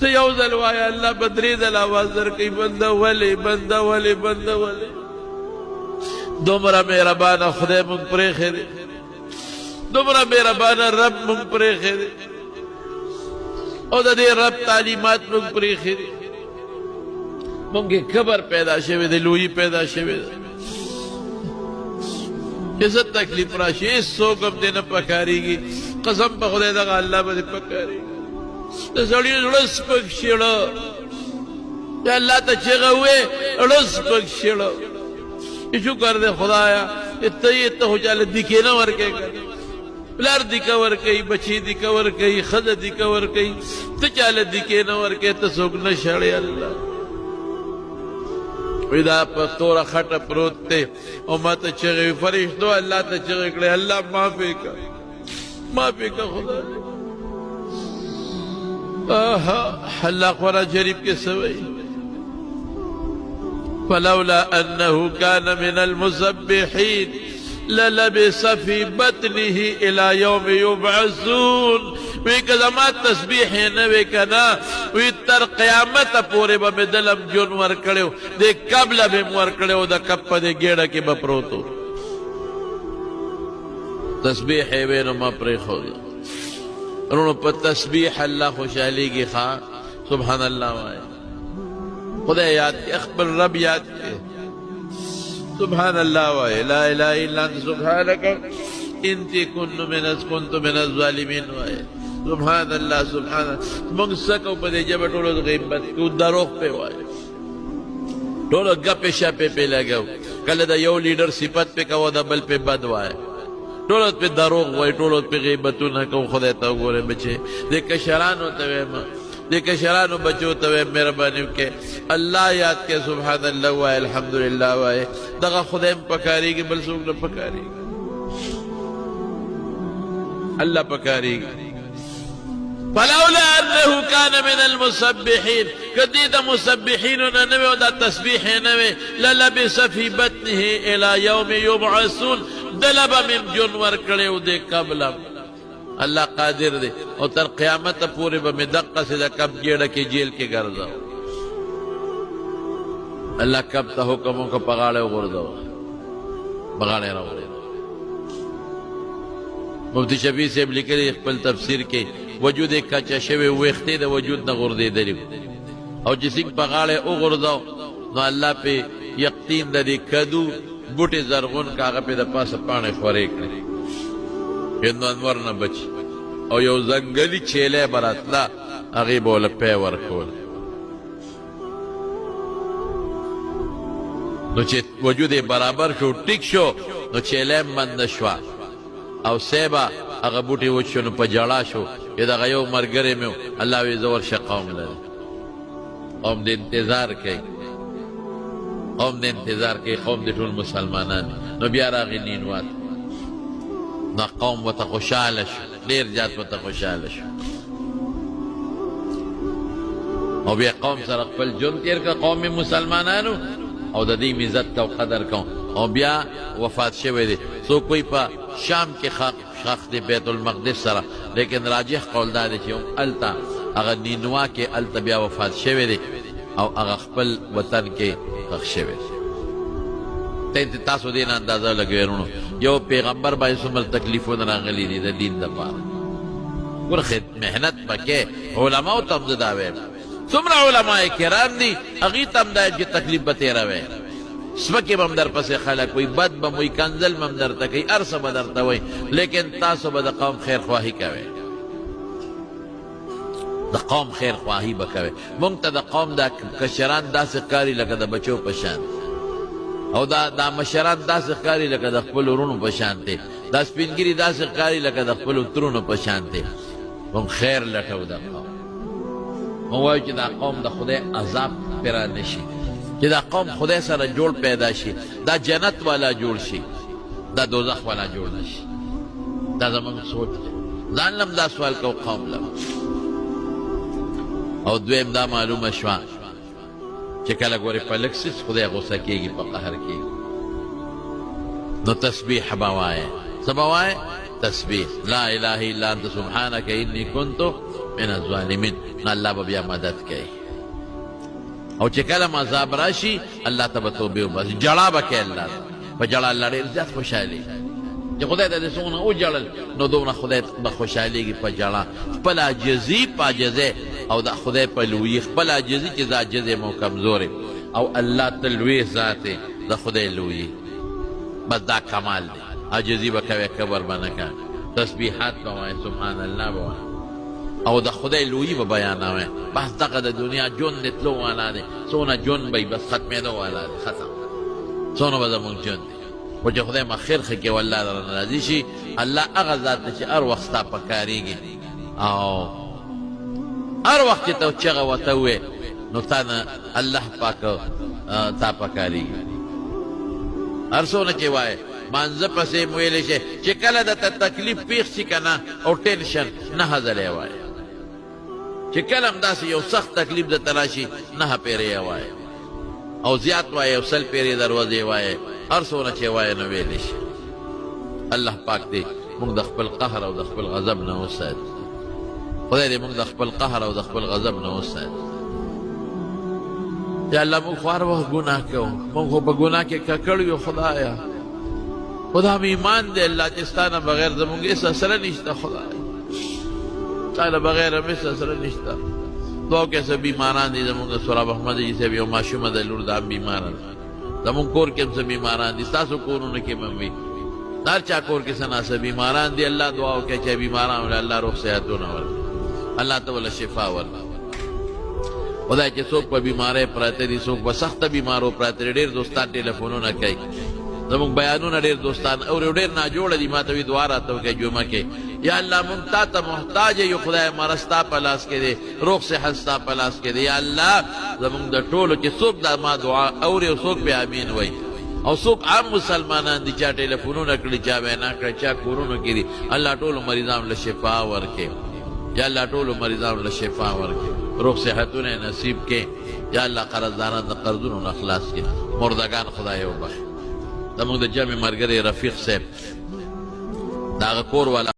ته یو ځل وایه الله به درې ځله آواز درکوي بنده ولې بنده ولې بنده ولې. دومره مهربانه خدای مونږ پرېښی دی، دومره مهربانه رب مونږ پرېښی دی او د دې رب تعلیمات مونږ پرېښی دی. مونږ کې کبر پیدا شوی دی، لویي پیدا شوی دی چې څه تکلیف راشي هېڅوک هم دې نه پکارېږي. قسم په خدای دغه الله به دې پکارېږي. د سړي زړه سپک شېړه چې الله ته چغه ووې زړه سپک شېړه. شکر دی خدایا ته یې ته خو چاله دیکې نه ورکوې که پلار دیکه ورکوي، بچی دیکه ورکوي، ښځه دیکه ورکوي، ته چاله دیکې نه ورکوې، ته څوک نه شړې. الله وی دا په توره خټه پروت دی او ما ته چغې وي. فرشتو الله ته چغې کړې الله معافې که معافې که خدای. الله قرآن شریف کې څه وایي؟ فلولا انه كان من المسبحين للبس في بطنه الى يوم يبعثون. وی که زما تسبیح یې نه وی که نه وی تر قیامته پورې به مې دلم جون ورکړی و، دې قبله به م ورکړی و، د کب په دې ګېډه کې به پروت و. تسبیح یې وی نو ما پرېښودی. وروڼو په تسبیح الله خوشحالیږي. ښه سبحان الله وایه، خدای یاد کې، خپل رب یاد کې. سبحان الله وایه، لا اله الا انت سبحانک انتی کنت من الظالمین وایه. سبحان الله سبحان الله. موږ څه کوو په دې ژبه؟ ټولو غیبت کوو، دروغ پې وایو، ټولو ګپې شپې پې لګوو. کله د یو لیډر صفت پې کوو د بل پې بد وایه، ټولو پې دروغ وایي، ټولو پې غیبتونه کوو. خدای ته وګورئ بچې، دې کشرانو ته وایم، دې کشرانو بچو ته وایم مهرباني وکړئ الله یاد کړئ. سبحان الله وایه، الحمدلله وایه. دغه خدای م پکارېږي، بل څوک نه پکارېږي، الله پکارېږي. فلولا انه كان من المسبحين، کدی د مسبحینو نه نه وی او دا تسبیح یې نه وی، للبس في بطنه الى يوم يبعثون، دله به مې جون ورکړی و دې قبله. الله قادر دی او تر قیامت پورې به مې دقسې د کب ګېډه کې جیل کې ګرځاو. الله کب ته حکم وکړه په غاړه یې وغورځوه، په غاړه یې راوغورځوه. مفتی شفیع صاحب لیکلي خپل تفسیر کې وجود یې کچه شوی ویښتې د وجود نه غورځېدلي او چې څنګه په غاړه یې وغورځاو نو الله پې یقین د دې کدو بوټې زرغون که هغه پې د پاسه پاڼې خورې کړې هندو انور نه بچ او یو ځنګلي چیلی به راتله هغې به وله پی ورکول. نو چې وجود یې برابر شو ټیک شو نو چیلی هم بنده شوه او سیبه هغه بوټي وچ شو نو په جړا شو. دغه یو ملګری مې و الله وی زه ورشه قوم لري، قوم د انتظار کوي، قوم د انتظار کوي، قوم د ټول مسلمانان. نو بیا راغی نینوات، نو قوم ورته خوشحاله شو، ډېر زیات ورته خوشحاله شو او بیا قوم سره خپل ژوند تېر کړه، قوم مسلمانانو او د دې عزت کو قدر کو. او بیا وفات شوی دی. څوک وایي په شام کې خاق دی بیت المقدس سره، لیکن راجح قول دا دی چې هلته هغه نینوا کې هلته بیا وفات شوی دی او هغه خپل وطن کې ښخ شوی دی. تاسو دې نه اندازه لګوئ وروڼو یو پیغمبر باندې څومره تکلیفونه راغلي دي د دین دپاره. ګوره محنت پکې علماو ته هم زه دا وایم، څومره علما کرام دي هغې ته هم دا چې تکلیف به تېروئ، سپکې به هم در پسې خلک وي، بد به م وي، کنځل به هم درته کوي، هر څه به درته وایي، لیکن تاسو به د قوم خیرخواهي کوئ، د قوم خیرخواهي به کوئ. مونږ ته د قوم دا کشران داسې ښکاري لکه د بچو په شان او دا مشران داسې ښکاري لکه د خپلو وروڼو په شان دی، دا سپینګري داسې ښکاري لکه د خپلو ترونو په شان دی. مونږ خیر لټو د قوم، مونږ وایو چې دا قوم د خدای عذاب پرې را نه شي، چې دا قوم خدای سره جوړ پیدا شي، دا جنت والا جوړ شي، دا دوزخ والا جوړ نه شي. دا زموږ سوچ دی. ځان لم دا سوال کو، قوم لم. او دویم دا معلومه شوه چې کله ګورې په لږ څه خدای غوسه کېږي، په قهر کېږي، نو تسبیح به وایې. څه به وایې؟ تسبیح. لا اله الا انت سبحانک انی کنت من الظالمین. نو الله به بیا مدد کوي. او چې کله عذاب راشي الله ته به توبې وباسي، جړا به کوي الله ته. په جړا الله ډېر زیات خوشحالي چې خدای ته دې څومره وجړل نو دومره خدای به خوشحالېږي په جړا. خپل عاجزي په عاجزۍ او د خدای په لویي، خپل عاجزي چې زه عاجز یم او کمزور یم، او الله ته لوی ذات دی د خدای لویي. بس دا کمال دی. عاجزي به کوې، کبر به نه کوې، تسبیحات به وایې، سبحان الله به وایې، او د خدای لویي به بیانوې. بس دغه د دنیا ژوند د تلو والا دی. څونه ژوند به بس ختمېدو والا دی، ختم. څونه به زموږ ژوند دی. خو چې خدای ما خیر ښه کړي او الله درنه راضي شي. الله هغه ذات دی چې هر وخت ستا په کارېږي، او هر وخت چې ته چغه ورته ووایې نو تا نه الله پاک تا په کارېږي. هر څونه چې وایې مانځه پسې م ویلی شي چې کله درته تکلیف پېښ شي که نه او ټینشن، نهه ځله یې وایې. چې کله هم داسې یو سخت تکلیف درته راشي نهه پېرې یې وایې، او زیات وایې او سل پېرې دروازې وایې. هر څونه چې وایې نو ویلی شي. الله پاک دې موږ د خپل قهر او د خپل غضب نه وساتي. خدای دې موږ د خپل قهر او د خپل غضب نه وساتي. یا الله موږ خو هر وخت ګناه کوو، موږ خو په ګناه کې ککړ یو. خدایه خدا مې ایمان دی الله چې ستا نه بغیر زموږ هېڅ سره نشته. خدای ستا نه بغیر هم هېڅ سره نشته. دعا کې څه بیماران دي زموږ د سراب احمد جي صاحب یو ماشومه د لور دا هم بیماره ده. زموږ کور کې هم څه بیماران دي، ستاسو کورونو کې هم وي. هر چا کور کې څه ناڅه بیماران دي. الله دعا وکړئ چې بیماران له الله روغ صحتونه ورکړي، الله ته وله شفا ورکړي. خدای چې څوک په بیمارۍ پراته دي، څوک په سخته بیمارو پراته دي. ډېر دوستان ټلیفونونه کوي، زموږ بیانونه ډېر دوستان اوري، ډېر ناجوړه دي. ما ته وي دعا راته وکړئ جمعه کې. یا الله موږ تا ته محتاج یو. خدای مرض ستا په لاس کې دی، روغ صحت ستا په لاس کې دی. یا الله زموږ د ټولو چې څوک دا ما دعا اوري او څوک بیا امین وایي، او څوک عام مسلمانان دي چا ټلیفونونه کړي، چا وینا کړي، چا کورونو کې دي، الله ټولو مریضانو له شفا ورکړي. یا الله ټولو مریضانو له شفا ورکړي، روغ صحتونه نصیب کړي. یا الله قرضداران د قرضونو نه خلاص کړي، مردگان خدای وبخښي. زموږ د جمع ملګری رفیق صاحب د هغه کور والا